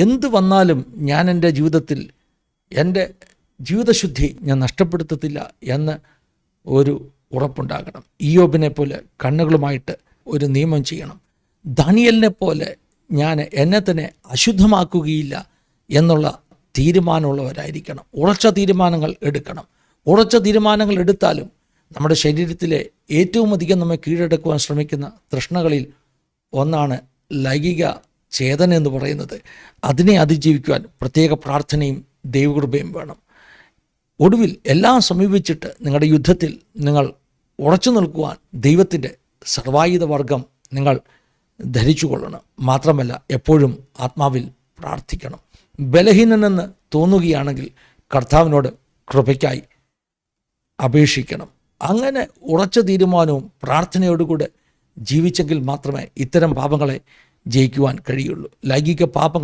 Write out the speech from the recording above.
എന്ത് വന്നാലും ഞാൻ എൻ്റെ ജീവിതത്തിൽ എൻ്റെ ജീവിതശുദ്ധി ഞാൻ നഷ്ടപ്പെടുത്തത്തില്ല എന്ന് ഒരു ഉറപ്പുണ്ടാകണം. ഇയ്യോബിനെ പോലെ കണ്ണുകളുമായിട്ട് ഒരു നിയമം ചെയ്യണം. ദാനിയേലിനെ പോലെ ഞാൻ എന്നെ തന്നെ അശുദ്ധമാക്കുകയില്ല എന്നുള്ള തീരുമാനമുള്ളവരായിരിക്കണം. ഉറച്ച തീരുമാനങ്ങൾ എടുക്കണം. ഉറച്ച തീരുമാനങ്ങൾ എടുത്താലും നമ്മുടെ ശരീരത്തിലെ ഏറ്റവും അധികം നമ്മെ കീഴടക്കുവാൻ ശ്രമിക്കുന്ന തൃഷ്ണകളിൽ ഒന്നാണ് ലൈംഗിക ചേതന എന്ന് പറയുന്നത്. അതിനെ അതിജീവിക്കുവാൻ പ്രത്യേക പ്രാർത്ഥനയും ദൈവകൃപയും വേണം. ഒടുവിൽ എല്ലാം സമീപിച്ചിട്ട് നിങ്ങളുടെ യുദ്ധത്തിൽ നിങ്ങൾ ഉറച്ചു നിൽക്കുവാൻ ദൈവത്തിൻ്റെ സർവായുധ വർഗം നിങ്ങൾ ധരിച്ചു കൊള്ളണം. മാത്രമല്ല എപ്പോഴും ആത്മാവിൽ പ്രാർത്ഥിക്കണം. ബലഹീനനെന്ന് തോന്നുകയാണെങ്കിൽ കർത്താവിനോട് കൃപയ്ക്കായി അപേക്ഷിക്കണം. അങ്ങനെ ഉറച്ച തീരുമാനവും പ്രാർത്ഥനയോടുകൂടെ ജീവിച്ചെങ്കിൽ മാത്രമേ ഇത്തരം പാപങ്ങളെ ജയിക്കുവാൻ കഴിയുള്ളൂ. ലൈംഗിക പാപങ്ങൾ